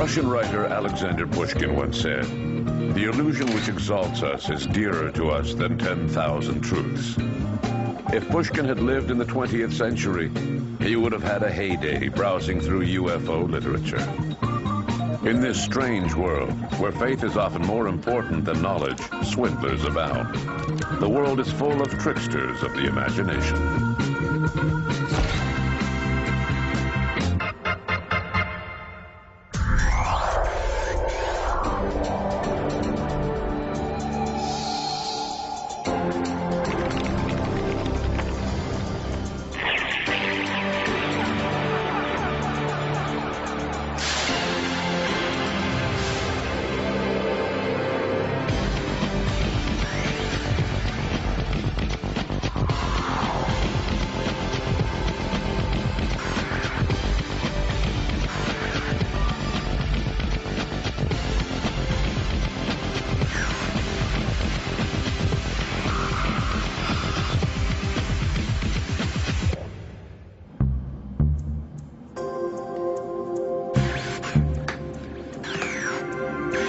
Russian writer Alexander Pushkin once said, "The illusion which exalts us is dearer to us than 10,000 truths." If Pushkin had lived in the 20th century, he would have had a heyday browsing through UFO literature. In this strange world, where faith is often more important than knowledge, swindlers abound. The world is full of tricksters of the imagination.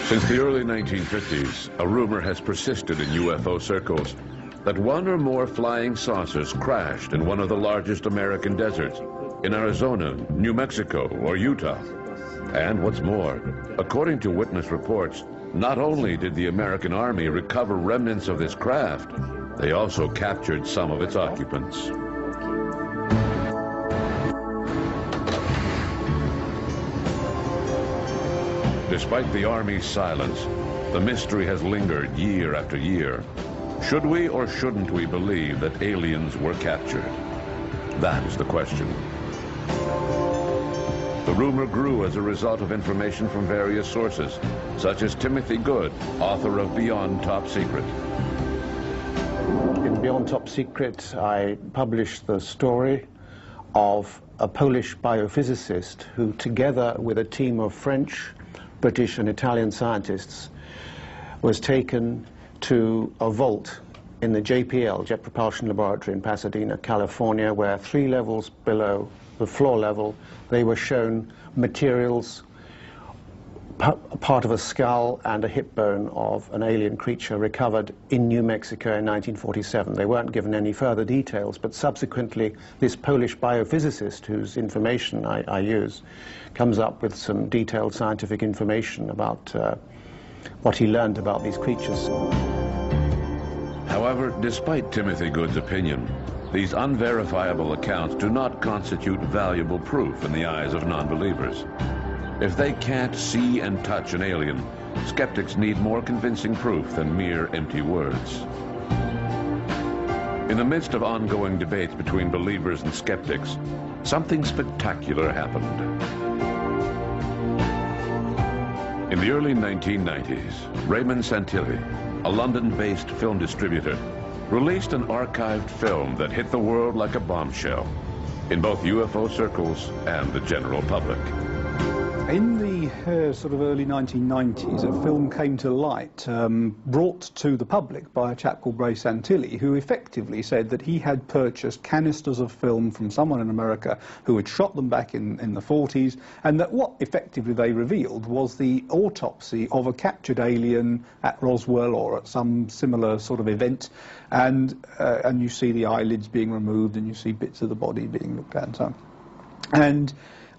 Since the early 1950s, a rumor has persisted in UFO circles that one or more flying saucers crashed in one of the largest American deserts, in Arizona, New Mexico, or Utah. And what's more, according to witness reports, not only did the American Army recover remnants of this craft, they also captured some of its occupants. Despite the Army's silence, the mystery has lingered year after year. Should we or shouldn't we believe that aliens were captured? That is the question. The rumor grew as a result of information from various sources, such as Timothy Good, author of Beyond Top Secret. In Beyond Top Secret, I published the story of a Polish biophysicist who, together with a team of French, British and Italian scientists, was taken to a vault in the JPL, Jet Propulsion Laboratory in Pasadena, California, where 3 levels below the floor level, they were shown materials, part of a skull and a hip bone of an alien creature recovered in New Mexico in 1947. They weren't given any further details, but subsequently this Polish biophysicist, whose information I use, comes up with some detailed scientific information about what he learned about these creatures. However, despite Timothy Good's opinion, these unverifiable accounts do not constitute valuable proof in the eyes of non-believers. If they can't see and touch an alien, skeptics need more convincing proof than mere empty words. In the midst of ongoing debates between believers and skeptics, something spectacular happened. In the early 1990s, Raymond Santilli, a London-based film distributor, released an archived film that hit the world like a bombshell in both UFO circles and the general public. In the sort of early 1990s, a film came to light, brought to the public by a chap called Ray Santilli, who effectively said that he had purchased canisters of film from someone in America who had shot them back in the 40s, and that what effectively they revealed was the autopsy of a captured alien at Roswell or at some similar sort of event, and you see the eyelids being removed and you see bits of the body being looked at and so on. And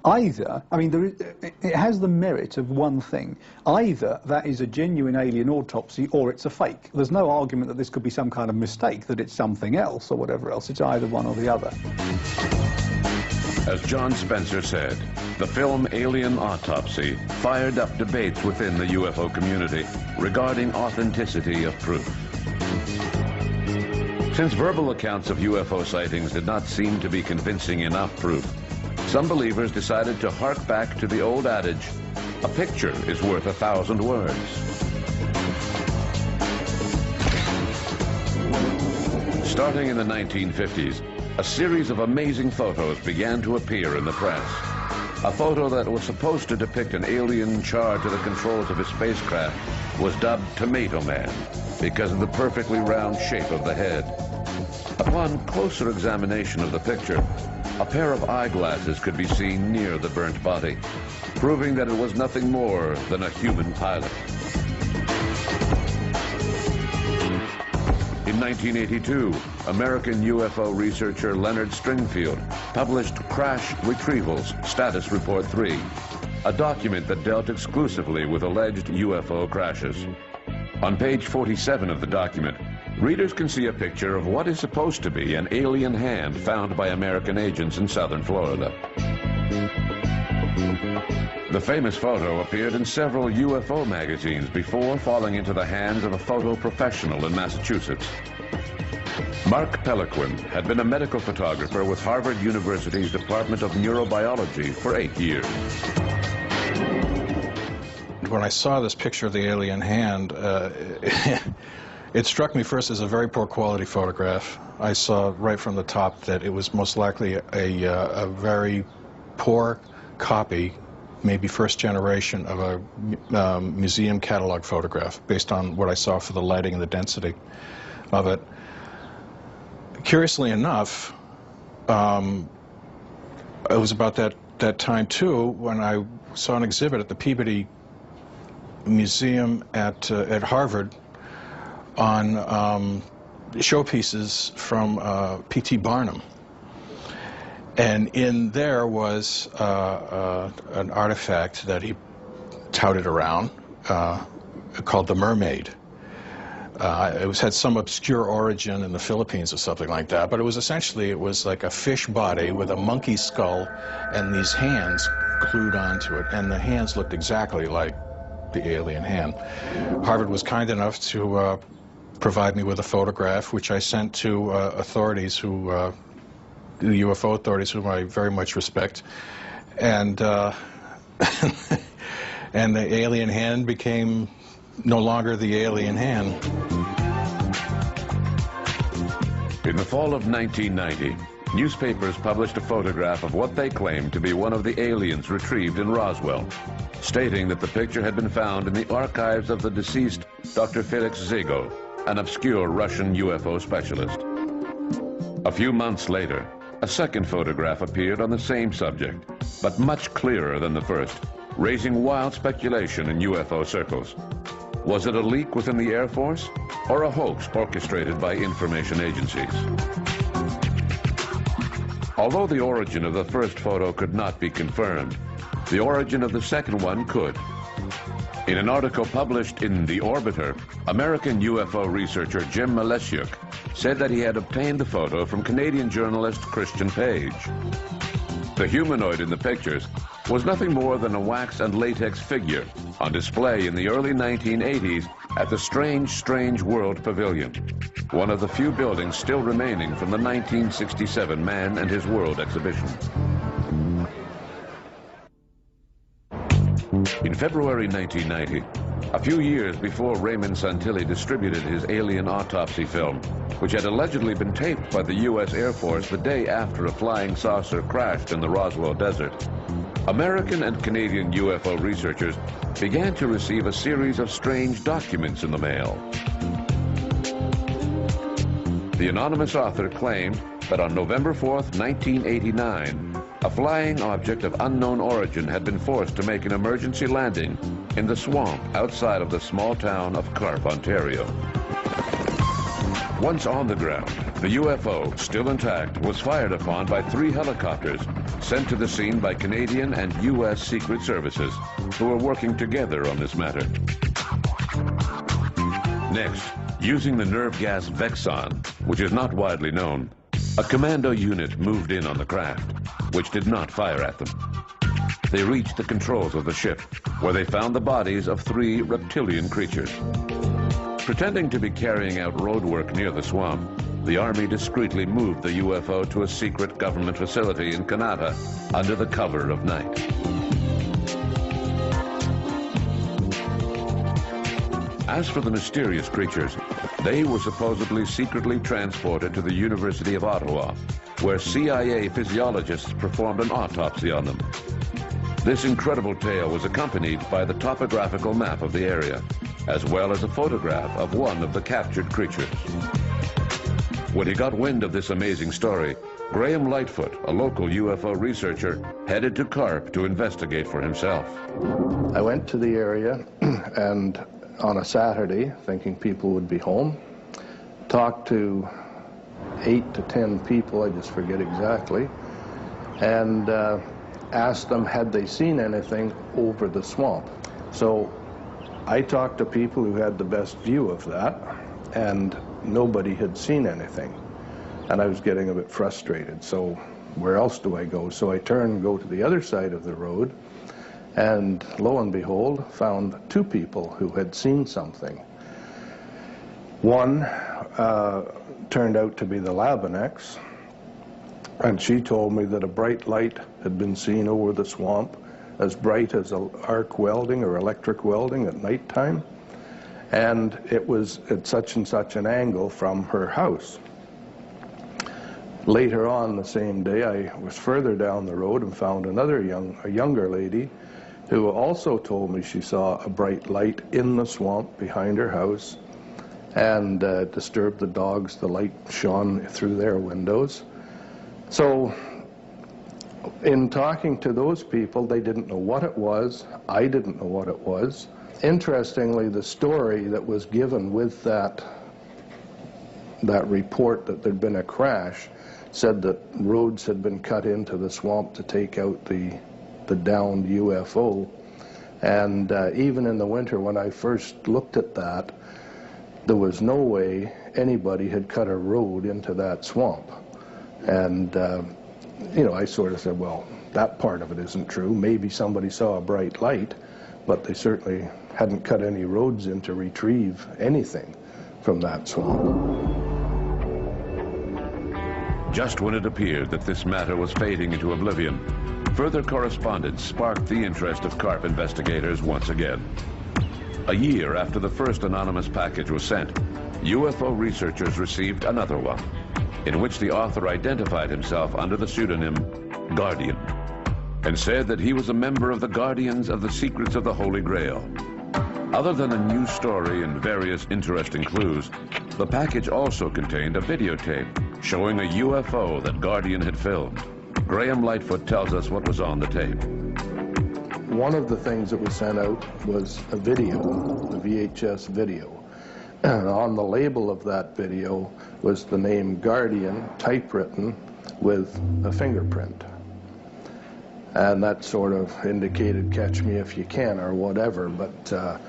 either, I mean, it has the merit of one thing. Either that is a genuine alien autopsy or it's a fake. There's no argument that this could be some kind of mistake, that it's something else or whatever else. It's either one or the other. As John Spencer said, the film Alien Autopsy fired up debates within the UFO community regarding authenticity of proof. Since verbal accounts of UFO sightings did not seem to be convincing enough proof, some believers decided to hark back to the old adage, a picture is worth 1,000 words. Starting in the 1950s, a series of amazing photos began to appear in the press. A photo that was supposed to depict an alien in charge of the controls of his spacecraft was dubbed Tomato Man because of the perfectly round shape of the head. Upon closer examination of the picture, a pair of eyeglasses could be seen near the burnt body, proving that it was nothing more than a human pilot. In 1982, American UFO researcher Leonard Stringfield published Crash Retrievals Status Report 3, a document that dealt exclusively with alleged UFO crashes. On page 47 of the document, readers can see a picture of what is supposed to be an alien hand found by American agents in southern Florida. The famous photo appeared in several UFO magazines before falling into the hands of a photo professional in Massachusetts. Mark Pelequin had been a medical photographer with Harvard University's Department of Neurobiology for 8 years. When I saw this picture of the alien hand, it struck me first as a very poor quality photograph. I saw right from the top that it was most likely a very poor copy, maybe first generation, of a museum catalog photograph based on what I saw for the lighting and the density of it. Curiously enough, it was about that time too when I saw an exhibit at the Peabody Museum at Harvard on showpieces from P.T. Barnum. And in there was an artifact that he touted around called the Mermaid. It had some obscure origin in the Philippines or something like that, but it was essentially, it was like a fish body with a monkey skull and these hands glued onto it, and the hands looked exactly like the alien hand. Harvard was kind enough to provide me with a photograph, which I sent to authorities who, the UFO authorities, whom I very much respect, and and the alien hand became no longer the alien hand. In the fall of 1990, newspapers published a photograph of what they claimed to be one of the aliens retrieved in Roswell, stating that the picture had been found in the archives of the deceased Dr. Felix Zago, an obscure Russian UFO specialist. A few months later, a second photograph appeared on the same subject, but much clearer than the first, raising wild speculation in UFO circles. Was it a leak within the Air Force, or a hoax orchestrated by information agencies? Although the origin of the first photo could not be confirmed, the origin of the second one could. In an article published in The Orbiter, American UFO researcher Jim Malesiuk said that he had obtained the photo from Canadian journalist Christian Page. The humanoid in the pictures was nothing more than a wax and latex figure on display in the early 1980s at the Strange World Pavilion, one of the few buildings still remaining from the 1967 Man and His World exhibition. In February 1990, a few years before Raymond Santilli distributed his alien autopsy film, which had allegedly been taped by the U.S. Air Force the day after a flying saucer crashed in the Roswell Desert, American and Canadian UFO researchers began to receive a series of strange documents in the mail. The anonymous author claimed that on November 4th, 1989, a flying object of unknown origin had been forced to make an emergency landing in the swamp outside of the small town of Carp, Ontario. Once on the ground, the UFO, still intact, was fired upon by 3 helicopters sent to the scene by Canadian and U.S. Secret Services, who were working together on this matter. Next, using the nerve gas Vexon, which is not widely known, a commando unit moved in on the craft, which did not fire at them. They reached the controls of the ship, where they found the bodies of 3 reptilian creatures. Pretending to be carrying out road work near the swamp, the Army discreetly moved the UFO to a secret government facility in Canada under the cover of night. As for the mysterious creatures, they were supposedly secretly transported to the University of Ottawa, where CIA physiologists performed an autopsy on them. This incredible tale was accompanied by the topographical map of the area, as well as a photograph of one of the captured creatures. When he got wind of this amazing story, Graham Lightfoot, a local UFO researcher, headed to Carp to investigate for himself. I went to the area and on a Saturday, thinking people would be home, talked to 8 to 10 people, I just forget exactly, and asked them had they seen anything over the swamp. So I talked to people who had the best view of that, and nobody had seen anything. And I was getting a bit frustrated, so where else do I go? So I turned and go to the other side of the road, and lo and behold, found 2 people who had seen something. One turned out to be the Labinex, and she told me that a bright light had been seen over the swamp, as bright as arc welding or electric welding at nighttime, and it was at such and such an angle from her house. Later on the same day, I was further down the road and found a younger lady who also told me she saw a bright light in the swamp behind her house, and disturbed the dogs. The light shone through their windows. So in talking to those people, they didn't know what it was. I didn't know what it was. Interestingly, the story that was given with that report that there'd been a crash said that roads had been cut into the swamp to take out the downed UFO. And even in the winter when I first looked at that, there was no way anybody had cut a road into that swamp. And you know, I sort of said, well, that part of it isn't true. Maybe somebody saw a bright light, but they certainly hadn't cut any roads in to retrieve anything from that swamp. Just when it appeared that this matter was fading into oblivion, further correspondence sparked the interest of Carp investigators once again. A year after the first anonymous package was sent, UFO researchers received another one, in which the author identified himself under the pseudonym Guardian, and said that he was a member of the Guardians of the Secrets of the Holy Grail. Other than a new story and various interesting clues, the package also contained a videotape showing a UFO that Guardian had filmed. Graham Lightfoot tells us what was on the tape. One of the things that was sent out was a video, a VHS video. And on the label of that video was the name Guardian typewritten with a fingerprint. And that sort of indicated catch me if you can or whatever, but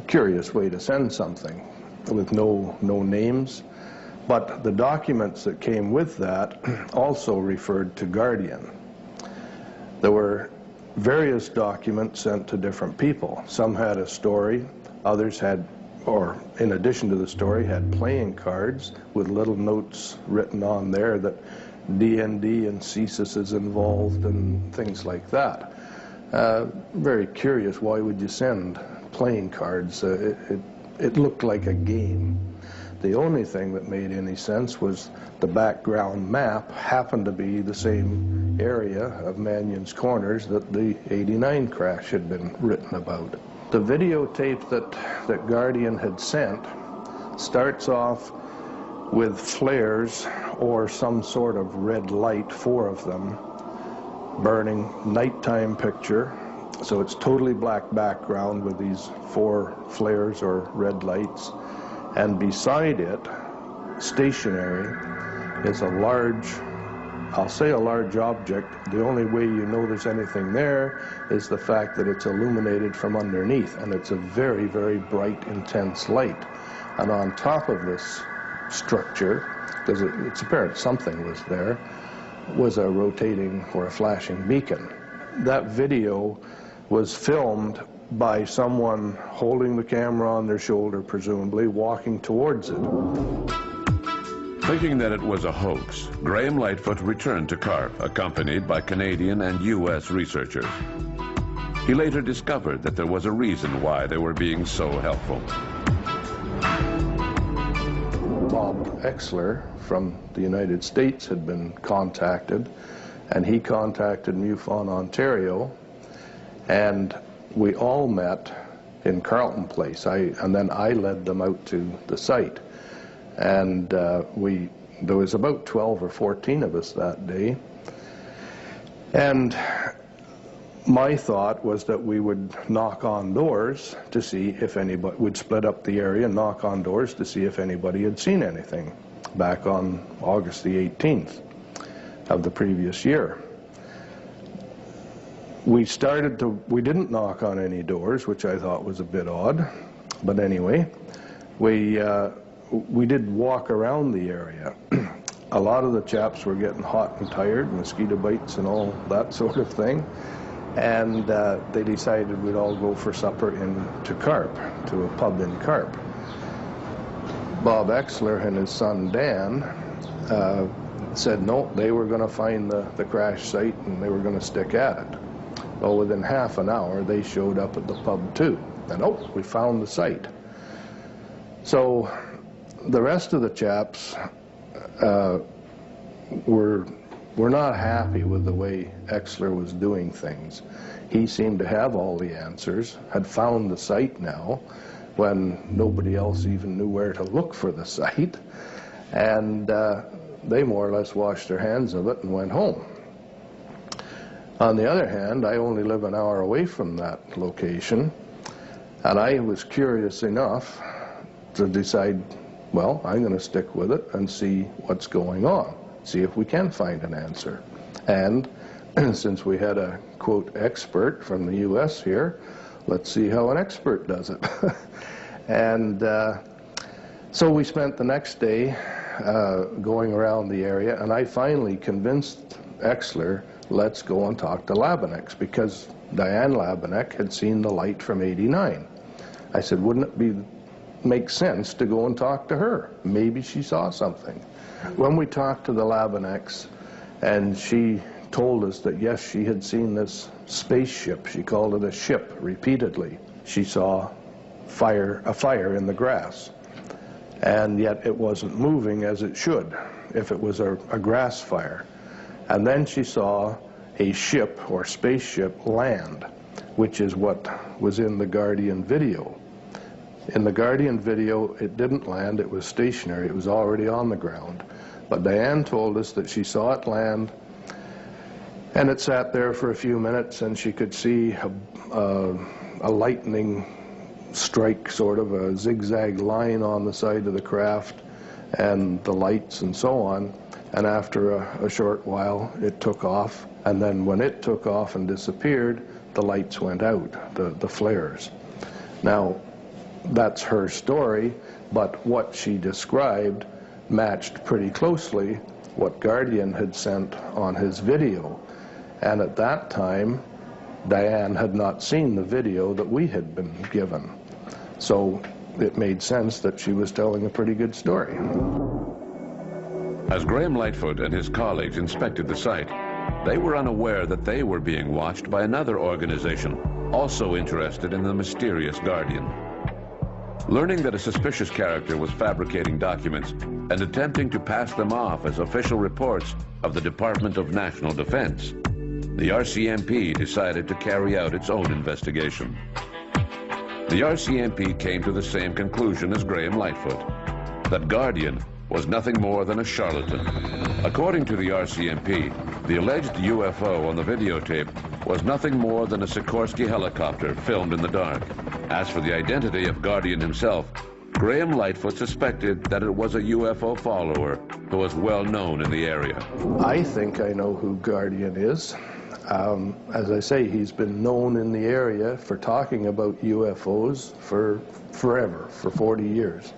curious way to send something with no names. But the documents that came with that also referred to Guardian. There were various documents sent to different people. Some had a story, others had, or in addition to the story, had playing cards with little notes written on there that DND and CSIS is involved and things like that. Very curious, why would you send playing cards? It looked like a game. The only thing that made any sense was the background map happened to be the same area of Mannion's Corners that the '89 crash had been written about. The videotape that Guardian had sent starts off with flares or some sort of red light, 4 of them, burning, nighttime picture. So it's totally black background with these 4 flares or red lights. And beside it, stationary, is a large, I'll say a large object. The only way you know there's anything there is the fact that it's illuminated from underneath, and it's a very, very bright, intense light. And on top of this structure, because it's apparent something was there, was a rotating or a flashing beacon. That video was filmed by someone holding the camera on their shoulder, presumably, walking towards it. Thinking that it was a hoax, Graham Lightfoot returned to Carp, accompanied by Canadian and U.S. researchers. He later discovered that there was a reason why they were being so helpful. Bob Exler from the United States had been contacted, and he contacted MUFON Ontario, and we all met in Carleton Place, and then I led them out to the site. And we There was about 12 or 14 of us that day. And my thought was that we would knock on doors to see if anybody would split up the area and knock on doors to see if anybody had seen anything back on August the 18th of the previous year. We didn't knock on any doors, which I thought was a bit odd, but anyway, we did walk around the area. A lot of the chaps were getting hot and tired, mosquito bites and all that sort of thing, and they decided we'd all go for supper into Carp, to a pub in Carp. Bob Exler and his son Dan said no, they were going to find the crash site and they were going to stick at it. Well, within half an hour, they showed up at the pub too, and oh, we found the site. So the rest of the chaps were not happy with the way Exler was doing things. He seemed to have all the answers, had found the site now, when nobody else even knew where to look for the site, and they more or less washed their hands of it and went home. On the other hand, I only live an hour away from that location, and I was curious enough to decide, well, I'm going to stick with it and see what's going on, see if we can find an answer. And since we had a, quote, expert from the U.S. here, let's see how an expert does it. And so we spent the next day going around the area, and I finally convinced Exler, let's go and talk to Labenex, because Diane Labeneck had seen the light from '89. I said, wouldn't it make sense to go and talk to her? Maybe she saw something. When we talked to the Labenex, and she told us that yes, she had seen this spaceship, she called it a ship repeatedly. She saw a fire in the grass, and yet it wasn't moving as it should if it was a grass fire. And then she saw a ship or spaceship land, which is what was in the Guardian video. In the Guardian video, it didn't land, it was stationary, it was already on the ground. But Diane told us that she saw it land, and it sat there for a few minutes, and she could see a lightning strike, sort of a zigzag line on the side of the craft, and the lights and so on. And after a short while, it took off, and then when it took off and disappeared, the lights went out, the flares. Now, that's her story, but what she described matched pretty closely what Guardian had sent on his video. And at that time, Diane had not seen the video that we had been given. So it made sense that she was telling a pretty good story. As Graham Lightfoot and his colleagues inspected the site, they were unaware that they were being watched by another organization, also interested in the mysterious Guardian. Learning that a suspicious character was fabricating documents and attempting to pass them off as official reports of the Department of National Defense, the RCMP decided to carry out its own investigation. The RCMP came to the same conclusion as Graham Lightfoot, that Guardian was nothing more than a charlatan. According to the RCMP, the alleged UFO on the videotape was nothing more than a Sikorsky helicopter filmed in the dark. As for the identity of Guardian himself, Graham Lightfoot suspected that it was a UFO follower who was well known in the area. I think I know who Guardian is. As I say, he's been known in the area for talking about UFOs for forever, for 40 years.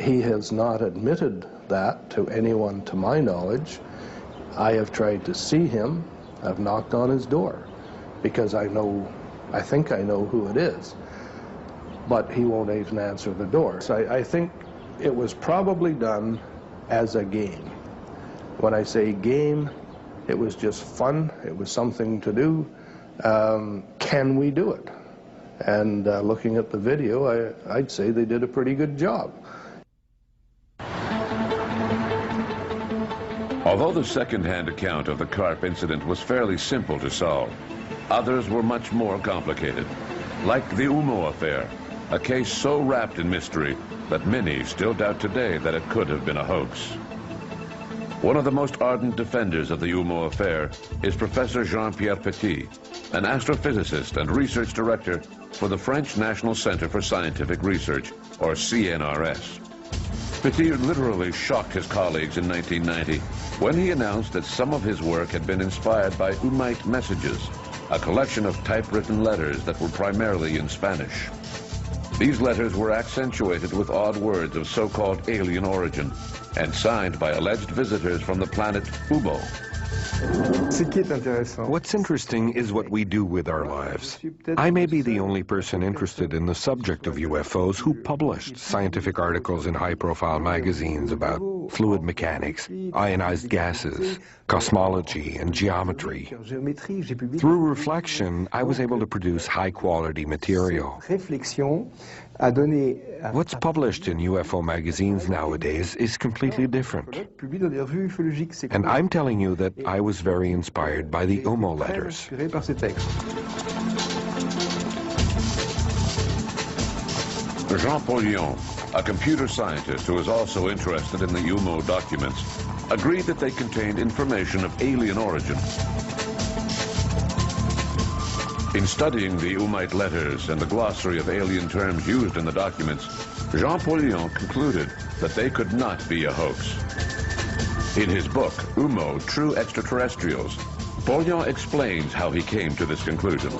He has not admitted that to anyone to my knowledge. I have tried to see him. I've knocked on his door because I think I know who it is, but he won't even answer the door. So I think it was probably done as a game. When I say game, it was just fun. It was something to do. Can we do it? And looking at the video, I'd say they did a pretty good job. Although the second-hand account of the Carp incident was fairly simple to solve, others were much more complicated, like the Umo affair, a case so wrapped in mystery that many still doubt today that it could have been a hoax. One of the most ardent defenders of the UMO affair is Professor Jean-Pierre Petit, an astrophysicist and research director for the French National Center for Scientific Research, or CNRS. Petit literally shocked his colleagues in 1990 when he announced that some of his work had been inspired by Umite messages, a collection of typewritten letters that were primarily in Spanish. These letters were accentuated with odd words of so-called alien origin and signed by alleged visitors from the planet UFO. What's interesting is what we do with our lives. I may be the only person interested in the subject of UFOs who published scientific articles in high-profile magazines about fluid mechanics, ionized gases, cosmology, and geometry. Through reflection, I was able to produce high-quality material. What's published in UFO magazines nowadays is completely different. And I'm telling you that I was very inspired by the UMO letters. Jean-Paul Lyon, a computer scientist who is also interested in the UFO documents, agreed that they contained information of alien origin. In studying the Umite letters and the glossary of alien terms used in the documents, Jean-Paul Lyon concluded that they could not be a hoax. In his book, UMO, True Extraterrestrials, Paul Lyon explains how he came to this conclusion.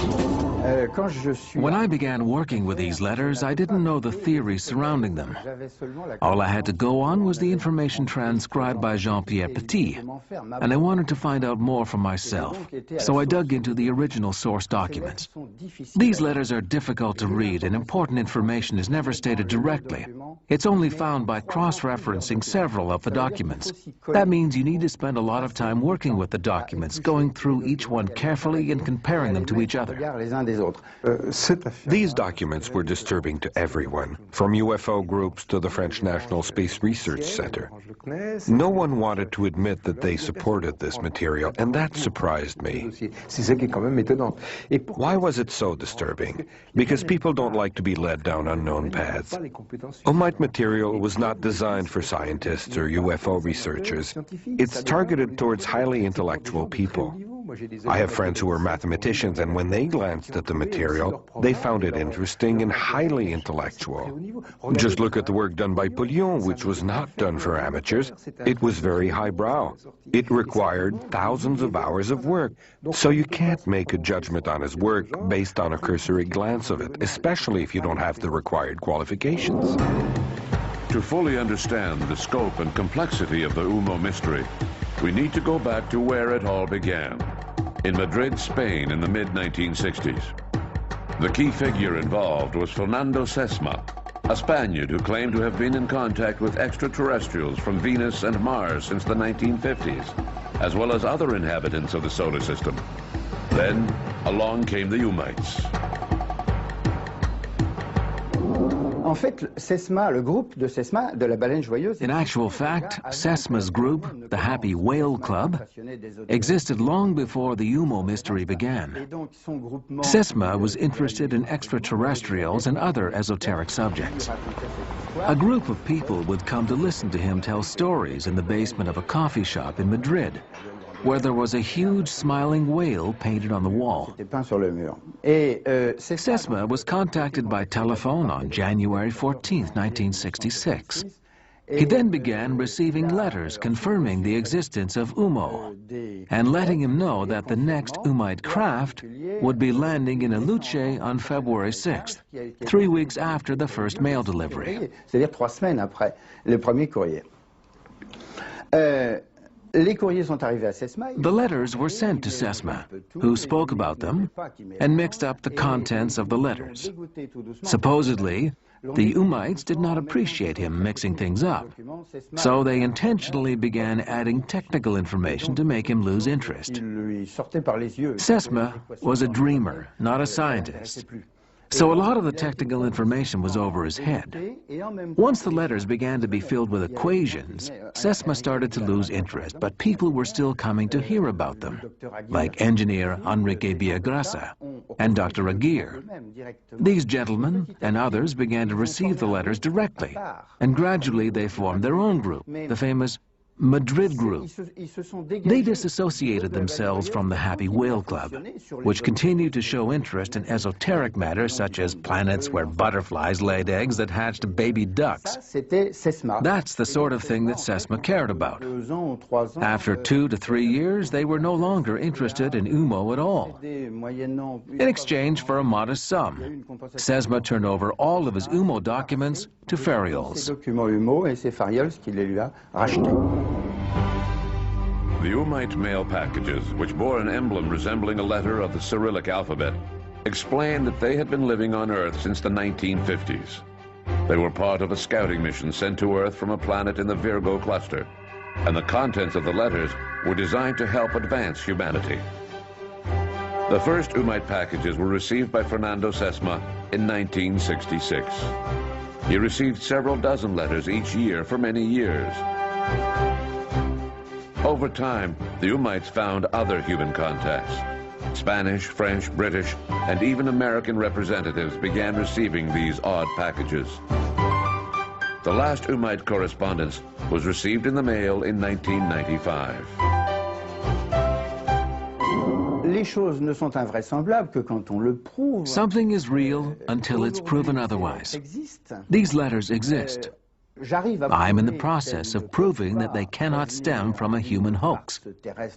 When I began working with these letters, I didn't know the theory surrounding them. All I had to go on was the information transcribed by Jean-Pierre Petit, and I wanted to find out more for myself, so I dug into the original source documents. These letters are difficult to read, and important information is never stated directly. It's only found by cross-referencing several of the documents. That means you need to spend a lot of time working with the documents, going through each one carefully and comparing them to each other. These documents were disturbing to everyone, from UFO groups to the French National Space Research Center. No one wanted to admit that they supported this material, and that surprised me. Why was it so disturbing? Because people don't like to be led down unknown paths. Umite material was not designed for scientists or UFO researchers. It's targeted towards highly intellectual people. I have friends who are mathematicians, and when they glanced at the material, they found it interesting and highly intellectual. Just look at the work done by Poulion, which was not done for amateurs. It was very highbrow. It required thousands of hours of work, so you can't make a judgment on his work based on a cursory glance of it, especially if you don't have the required qualifications. To fully understand the scope and complexity of the UMO mystery, we need to go back to where it all began, in Madrid, Spain in the mid-1960s. The key figure involved was Fernando Sesma, a Spaniard who claimed to have been in contact with extraterrestrials from Venus and Mars since the 1950s, as well as other inhabitants of the solar system. Then, along came the Umites. In actual fact, Sesma's group, the Happy Whale Club, existed long before the UMO mystery began. Sesma was interested in extraterrestrials and other esoteric subjects. A group of people would come to listen to him tell stories in the basement of a coffee shop in Madrid, where there was a huge smiling whale painted on the wall. Sesma was contacted by telephone on January 14, 1966. He then began receiving letters confirming the existence of UMO and letting him know that the next Umite craft would be landing in Aluche on February 6th, 3 weeks after the first mail delivery. The letters were sent to Sesma, who spoke about them and mixed up the contents of the letters. Supposedly, the Umites did not appreciate him mixing things up, so they intentionally began adding technical information to make him lose interest. Sesma was a dreamer, not a scientist. So a lot of the technical information was over his head. Once the letters began to be filled with equations, Sesma started to lose interest, but people were still coming to hear about them, like engineer Enrique Villagrasa, and Dr. Aguirre. These gentlemen and others began to receive the letters directly, and gradually they formed their own group, the famous Madrid group. They disassociated themselves from the Happy Whale Club, which continued to show interest in esoteric matters such as planets where butterflies laid eggs that hatched baby ducks. That's the sort of thing that SESMA cared about. After 2 to 3 years, they were no longer interested in UMO at all. In exchange for a modest sum, SESMA turned over all of his UMO documents to Farriols. The Umite mail packages, which bore an emblem resembling a letter of the Cyrillic alphabet, explained that they had been living on Earth since the 1950s. They were part of a scouting mission sent to Earth from a planet in the Virgo cluster, and the contents of the letters were designed to help advance humanity. The first Umite packages were received by Fernando Sesma in 1966. He received several dozen letters each year for many years. Over time, the Umites found other human contacts. Spanish, French, British, and even American representatives began receiving these odd packages. The last Umite correspondence was received in the mail in 1995. Something is real until it's proven otherwise. These letters exist. I'm in the process of proving that they cannot stem from a human hoax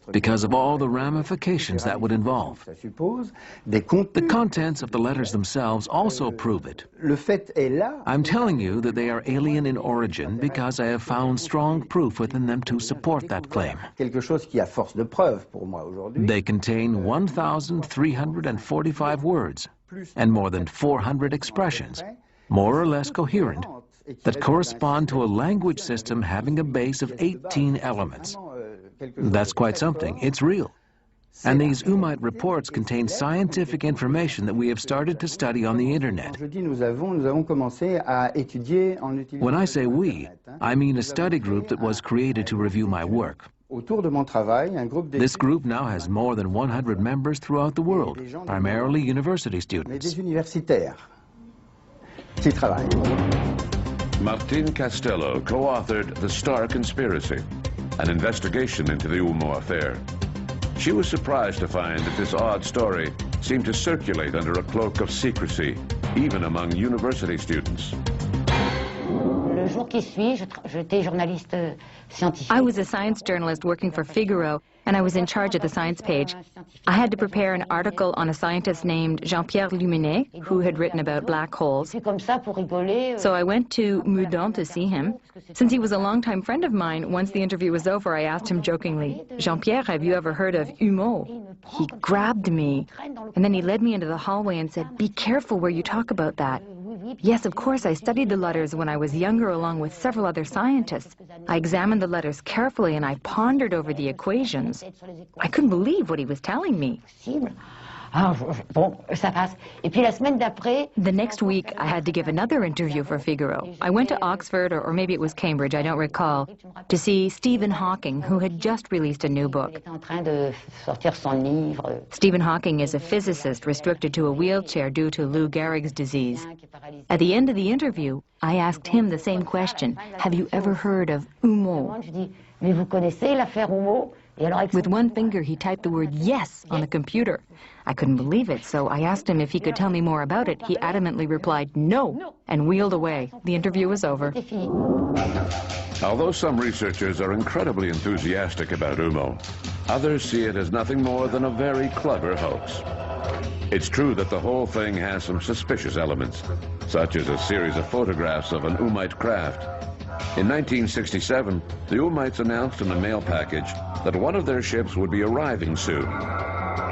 because of all the ramifications that would involve. The contents of the letters themselves also prove it. I'm telling you that they are alien in origin because I have found strong proof within them to support that claim. They contain 1,345 words and more than 400 expressions, more or less coherent, that correspond to a language system having a base of 18 elements. That's quite something. It's real. And these Umite reports contain scientific information that we have started to study on the internet. When I say we, I mean a study group that was created to review my work. This group now has more than 100 members throughout the world, primarily university students. Martin Castello co-authored The Star Conspiracy, an investigation into the UMO affair. She was surprised to find that this odd story seemed to circulate under a cloak of secrecy, even among university students. I was a science journalist working for Figaro, and I was in charge of the science page. I had to prepare an article on a scientist named Jean-Pierre Luminet, who had written about black holes. So I went to Meudon to see him. Since he was a longtime friend of mine, once the interview was over, I asked him jokingly, "Jean-Pierre, have you ever heard of UMO?" He grabbed me, and then he led me into the hallway and said, "Be careful where you talk about that." Yes, of course, I studied the letters when I was younger along with several other scientists. I examined the letters carefully and I pondered over the equations. I couldn't believe what he was telling me. The next week, I had to give another interview for Figaro. I went to Oxford, or maybe it was Cambridge, I don't recall, to see Stephen Hawking, who had just released a new book. Stephen Hawking is a physicist restricted to a wheelchair due to Lou Gehrig's disease. At the end of the interview, I asked him the same question: "Have you ever heard of UMO?" With one finger, he typed the word "yes" on the computer. I couldn't believe it, so I asked him if he could tell me more about it. He adamantly replied "no" and wheeled away. The interview was over. Although some researchers are incredibly enthusiastic about UMO, others see it as nothing more than a very clever hoax. It's true that the whole thing has some suspicious elements, such as a series of photographs of an Umite craft. In 1967, the Umites announced in a mail package that one of their ships would be arriving soon.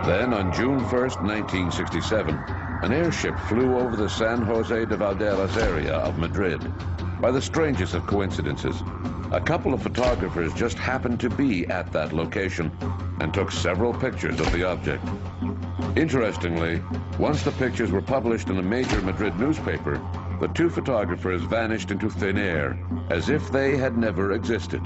Then, on June 1st, 1967, an airship flew over the San Jose de Valderas area of Madrid. By the strangest of coincidences, a couple of photographers just happened to be at that location and took several pictures of the object. Interestingly, once the pictures were published in a major Madrid newspaper, the two photographers vanished into thin air, as if they had never existed.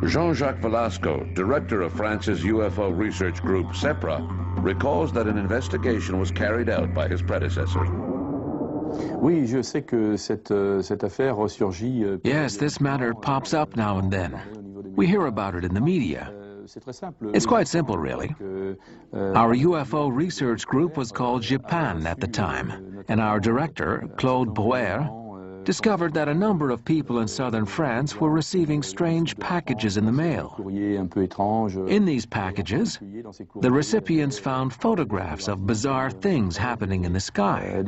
Jean-Jacques Velasco, director of France's UFO research group CEPRA, recalls that an investigation was carried out by his predecessor. Yes, this matter pops up now and then. We hear about it in the media. It's quite simple, really. Our UFO research group was called Japan at the time, and our director, Claude Brouwer, discovered that a number of people in southern France were receiving strange packages in the mail. In these packages, the recipients found photographs of bizarre things happening in the sky.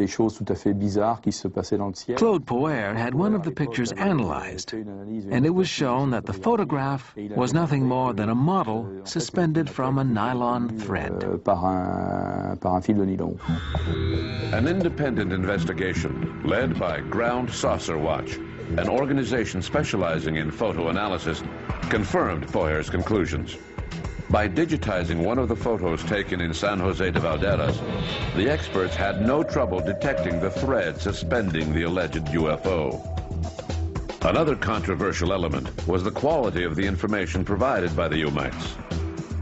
Claude Brouwer had one of the pictures analyzed, and it was shown that the photograph was nothing more than a model suspended from a nylon thread. An independent investigation led by Ground Saucer Watch, an organization specializing in photo analysis, confirmed Brouwer's conclusions. By digitizing one of the photos taken in San Jose de Valderas, the experts had no trouble detecting the thread suspending the alleged UFO. Another controversial element was the quality of the information provided by the Umites.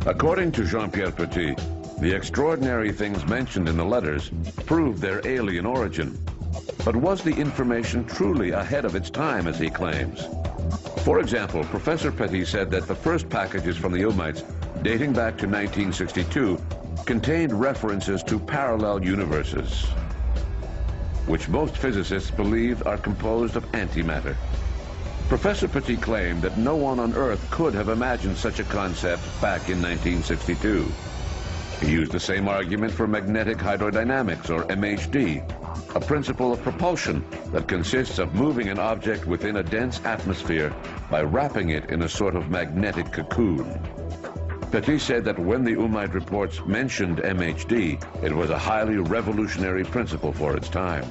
According to Jean-Pierre Petit, the extraordinary things mentioned in the letters proved their alien origin. But was the information truly ahead of its time, as he claims? For example, Professor Petit said that the first packages from the Umites, dating back to 1962, contained references to parallel universes, which most physicists believe are composed of antimatter. Professor Petit claimed that no one on Earth could have imagined such a concept back in 1962. He used the same argument for magnetic hydrodynamics, or MHD, a principle of propulsion that consists of moving an object within a dense atmosphere by wrapping it in a sort of magnetic cocoon. Petit said that when the Umite reports mentioned MHD, it was a highly revolutionary principle for its time.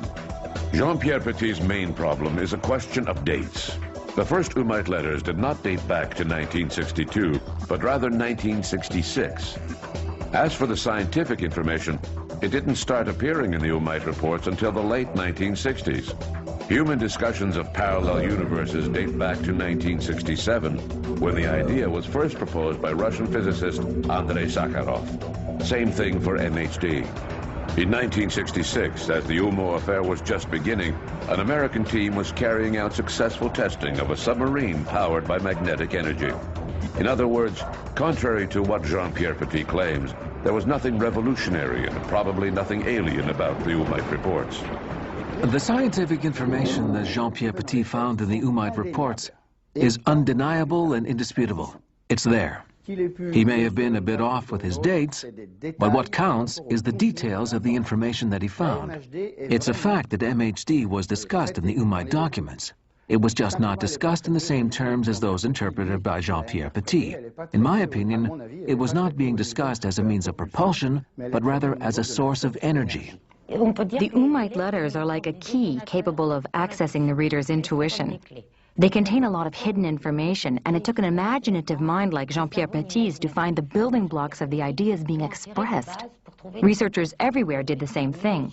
Jean-Pierre Petit's main problem is a question of dates. The first Umite letters did not date back to 1962, but rather 1966. As for the scientific information, it didn't start appearing in the Umite reports until the late 1960s. Human discussions of parallel universes date back to 1967, when the idea was first proposed by Russian physicist Andrei Sakharov. Same thing for MHD. In 1966, as the UFO affair was just beginning, an American team was carrying out successful testing of a submarine powered by magnetic energy. In other words, contrary to what Jean-Pierre Petit claims, there was nothing revolutionary and probably nothing alien about the Umite reports. The scientific information that Jean-Pierre Petit found in the Umite reports is undeniable and indisputable. It's there. He may have been a bit off with his dates, but what counts is the details of the information that he found. It's a fact that MHD was discussed in the Umite documents. It was just not discussed in the same terms as those interpreted by Jean-Pierre Petit. In my opinion, it was not being discussed as a means of propulsion, but rather as a source of energy. The Umite letters are like a key capable of accessing the reader's intuition. They contain a lot of hidden information, and it took an imaginative mind like Jean-Pierre Petit's to find the building blocks of the ideas being expressed. Researchers everywhere did the same thing.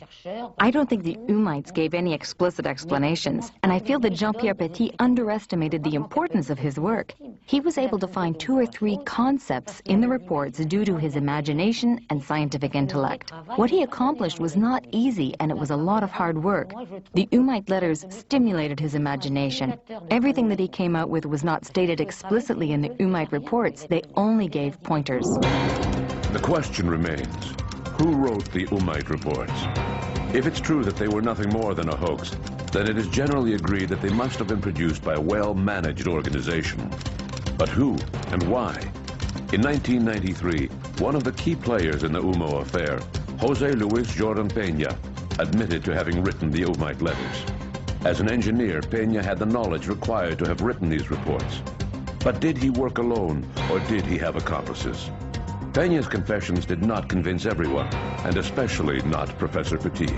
I don't think the Umites gave any explicit explanations, and I feel that Jean-Pierre Petit underestimated the importance of his work. He was able to find 2 or 3 concepts in the reports due to his imagination and scientific intellect. What he accomplished was not easy, and it was a lot of hard work. The Umite letters stimulated his imagination. Everything that he came out with was not stated explicitly in the Umite reports. They only gave pointers. The question remains, who wrote the Umite reports? If it's true that they were nothing more than a hoax, then it is generally agreed that they must have been produced by a well-managed organization. But who and why? In 1993, one of the key players in the UFO affair, José Luis Jordan Peña, admitted to having written the Umite letters. As an engineer, Peña had the knowledge required to have written these reports. But did he work alone, or did he have accomplices? Peña's confessions did not convince everyone, and especially not Professor Petit.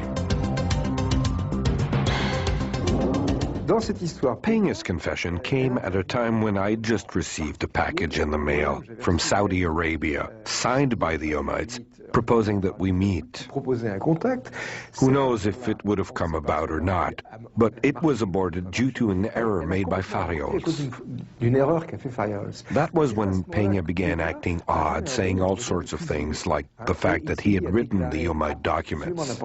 Peña's confession came at a time when I'd just received a package in the mail from Saudi Arabia, signed by the Omites, proposing that we meet. Who knows if it would have come about or not, but it was aborted due to an error made by Fariols. That was when Peña began acting odd, saying all sorts of things, like the fact that he had written the Omite documents.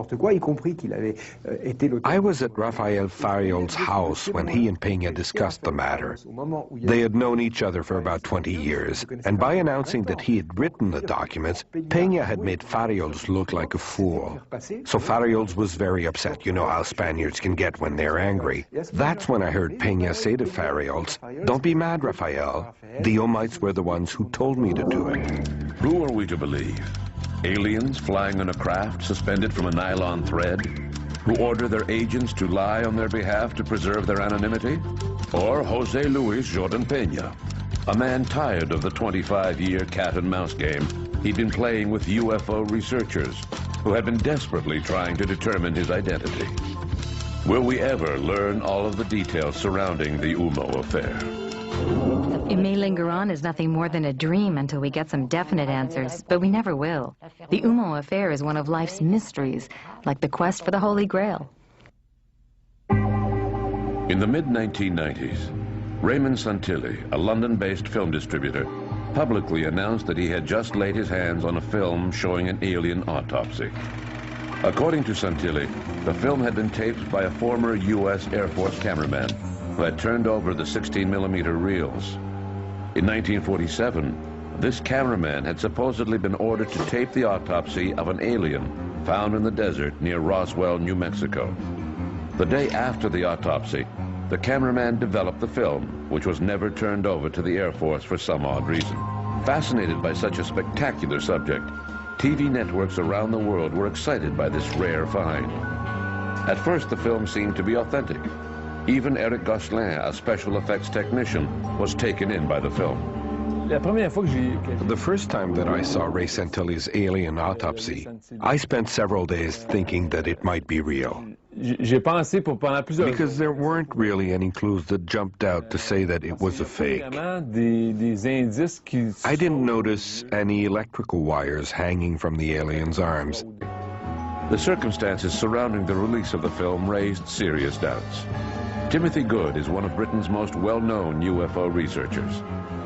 I was at Rafael Fariol's house when he and Peña discussed the matter. They had known each other for about 20 years, and by announcing that he had written the documents, Peña had made Fariols look like a fool. So Fariols was very upset. You know how Spaniards can get when they're angry. That's when I heard Peña say to Fariols, "Don't be mad, Rafael. The Omites were the ones who told me to do it." Who are we to believe? Aliens flying on a craft suspended from a nylon thread, who order their agents to lie on their behalf to preserve their anonymity? Or Jose Luis Jordan Peña, a man tired of the 25-year cat-and-mouse game he'd been playing with UFO researchers who had been desperately trying to determine his identity. Will we ever learn all of the details surrounding the UMO affair? It may linger on as nothing more than a dream until we get some definite answers, but we never will. The UMO affair is one of life's mysteries, like the quest for the Holy Grail. In the mid-1990s, Raymond Santilli, a London-based film distributor, publicly announced that he had just laid his hands on a film showing an alien autopsy. According to Santilli, the film had been taped by a former U.S. Air Force cameraman who had turned over the 16mm reels. In 1947, this cameraman had supposedly been ordered to tape the autopsy of an alien found in the desert near Roswell, New Mexico. The day after the autopsy, the cameraman developed the film, which was never turned over to the Air Force for some odd reason. Fascinated by such a spectacular subject, TV networks around the world were excited by this rare find. At first, the film seemed to be authentic. Even Eric Gosselin, a special effects technician, was taken in by the film. The first time that I saw Ray Santilli's alien autopsy, I spent several days thinking that it might be real. Because there weren't really any clues that jumped out to say that it was a fake. I didn't notice any electrical wires hanging from the alien's arms. The circumstances surrounding the release of the film raised serious doubts. Timothy Good is one of Britain's most well-known UFO researchers.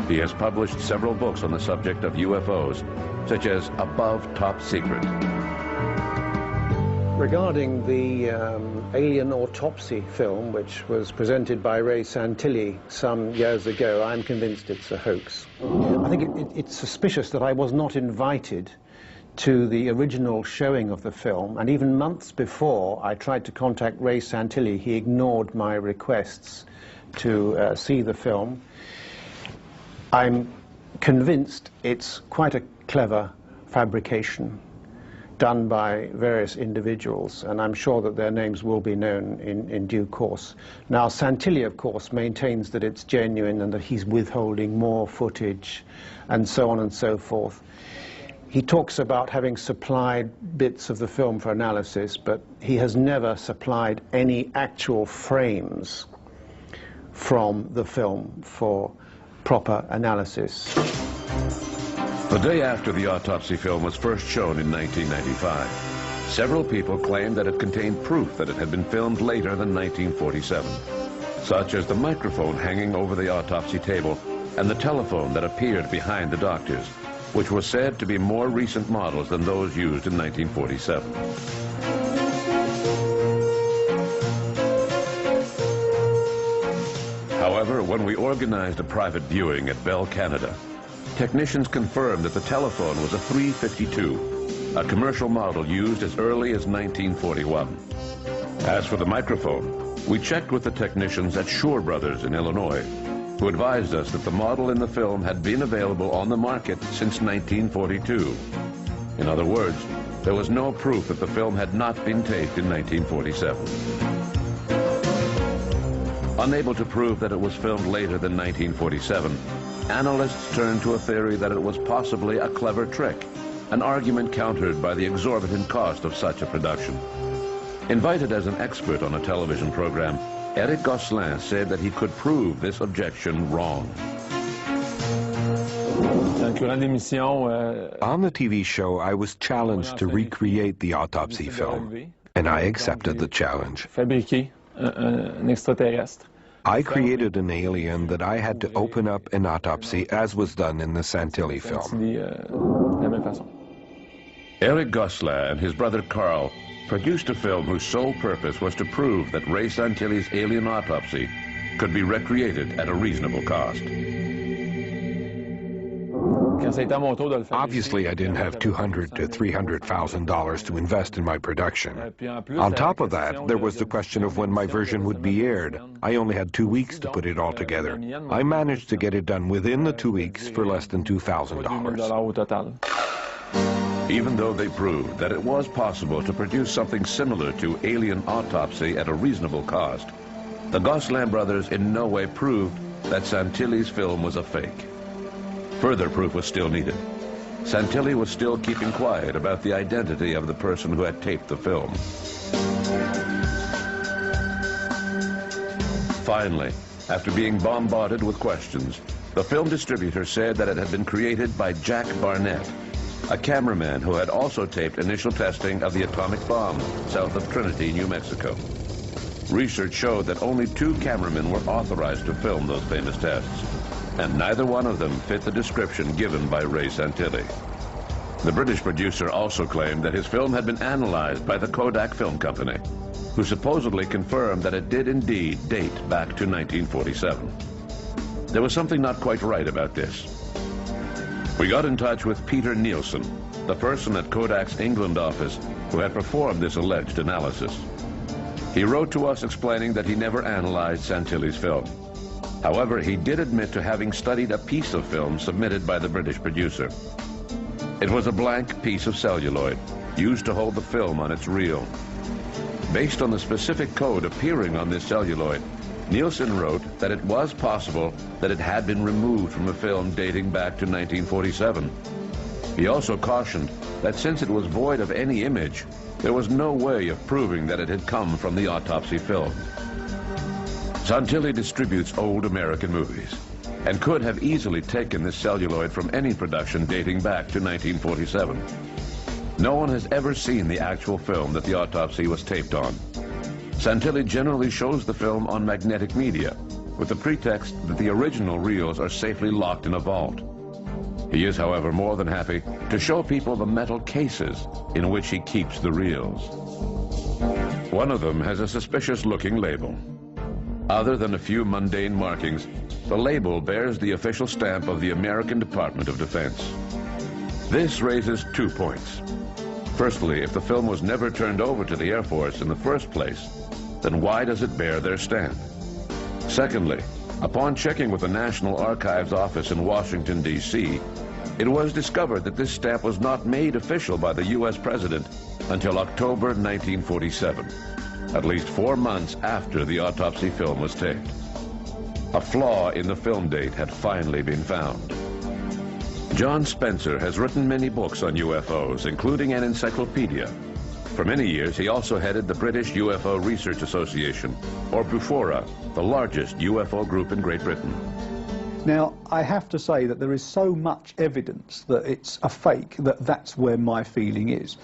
He has published several books on the subject of UFOs, such as Above Top Secret. Regarding the alien autopsy film, which was presented by Ray Santilli some years ago, I'm convinced it's a hoax. I think it's suspicious that I was not invited to the original showing of the film, and even months before I tried to contact Ray Santilli, he ignored my requests to see the film. I'm convinced it's quite a clever fabrication done by various individuals, and I'm sure that their names will be known in due course. Now, Santilli, of course, maintains that it's genuine and that he's withholding more footage and so on and so forth. He talks about having supplied bits of the film for analysis, but he has never supplied any actual frames from the film for proper analysis. The day after the autopsy film was first shown in 1995, several people claimed that it contained proof that it had been filmed later than 1947, such as the microphone hanging over the autopsy table and the telephone that appeared behind the doctors, which was said to be more recent models than those used in 1947. However, when we organized a private viewing at Bell Canada, technicians confirmed that the telephone was a 352, a commercial model used as early as 1941. As for the microphone, we checked with the technicians at Shore Brothers in Illinois, who advised us that the model in the film had been available on the market since 1942. In other words, there was no proof that the film had not been taped in 1947. Unable to prove that it was filmed later than 1947, analysts turned to a theory that it was possibly a clever trick, an argument countered by the exorbitant cost of such a production. Invited as an expert on a television program, Eric Gosselin said that he could prove this objection wrong. On the TV show, I was challenged to recreate the autopsy film, and I accepted the challenge. I created an alien that I had to open up an autopsy, as was done in the Santilli film. Eric Gosselin and his brother Carl produced a film whose sole purpose was to prove that Ray Santilli's alien autopsy could be recreated at a reasonable cost. Obviously, I didn't have $200,000 to $300,000 to invest in my production. On top of that, there was the question of when my version would be aired. I only had 2 weeks to put it all together. I managed to get it done within the 2 weeks for less than $2,000. Even though they proved that it was possible to produce something similar to Alien Autopsy at a reasonable cost, the Gosselin brothers in no way proved that Santilli's film was a fake. Further proof was still needed. Santilli was still keeping quiet about the identity of the person who had taped the film. Finally, after being bombarded with questions, the film distributor said that it had been created by Jack Barnett, a cameraman who had also taped initial testing of the atomic bomb south of Trinity, New Mexico. Research showed that only 2 cameramen were authorized to film those famous tests, and neither one of them fit the description given by Ray Santilli. The British producer also claimed that his film had been analyzed by the Kodak Film Company, who supposedly confirmed that it did indeed date back to 1947. There was something not quite right about this. We got in touch with Peter Nielsen, the person at Kodak's England office who had performed this alleged analysis. He wrote to us explaining that he never analyzed Santilli's film. However, he did admit to having studied a piece of film submitted by the British producer. It was a blank piece of celluloid used to hold the film on its reel. Based on the specific code appearing on this celluloid, Nielsen wrote that it was possible that it had been removed from a film dating back to 1947. He also cautioned that since it was void of any image, there was no way of proving that it had come from the autopsy film. Santilli distributes old American movies and could have easily taken this celluloid from any production dating back to 1947. No one has ever seen the actual film that the autopsy was taped on. Santilli generally shows the film on magnetic media, with the pretext that the original reels are safely locked in a vault. He is, however, more than happy to show people the metal cases in which he keeps the reels. One of them has a suspicious-looking label. Other than a few mundane markings, the label bears the official stamp of the American Department of Defense. This raises 2 points. Firstly, if the film was never turned over to the Air Force in the first place, then why does it bear their stamp? Secondly, upon checking with the National Archives office in Washington, D.C., it was discovered that this stamp was not made official by the U.S. President until October 1947, at least 4 months after the autopsy film was taped. A flaw in the film date had finally been found. John Spencer has written many books on UFOs, including an encyclopedia. For many years, he also headed the British UFO Research Association, or BUFORA, the largest UFO group in Great Britain. Now, I have to say that there is so much evidence that it's a fake that that's where my feeling is.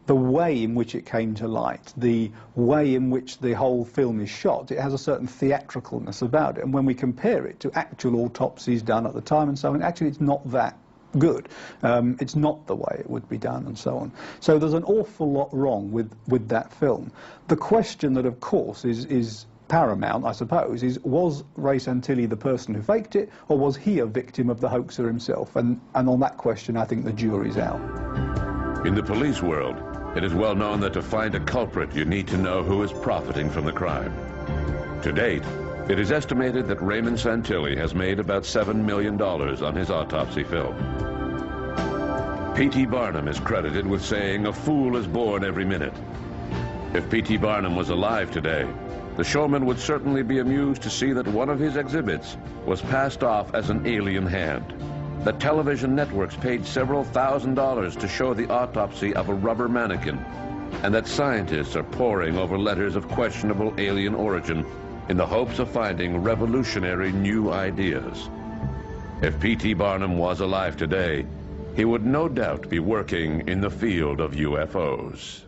The way in which it came to light, the way in which the whole film is shot, it has a certain theatricalness about it. And when we compare it to actual autopsies done at the time and so on, actually it's not that good. It's not the way it would be done and so on. So there's an awful lot wrong with that film. The question that, of course, is paramount, I suppose, is was Ray Santilli the person who faked it, or was he a victim of the hoaxer himself? And on that question, I think the jury's out. In the police world, it is well known that to find a culprit, you need to know who is profiting from the crime. To date, it is estimated that Raymond Santilli has made about $7 million on his autopsy film. P.T. Barnum is credited with saying, "A fool is born every minute." If P.T. Barnum was alive today, the showman would certainly be amused to see that one of his exhibits was passed off as an alien hand. That television networks paid several $1,000s to show the autopsy of a rubber mannequin, and that scientists are poring over letters of questionable alien origin in the hopes of finding revolutionary new ideas. If P.T. Barnum was alive today, he would no doubt be working in the field of UFOs.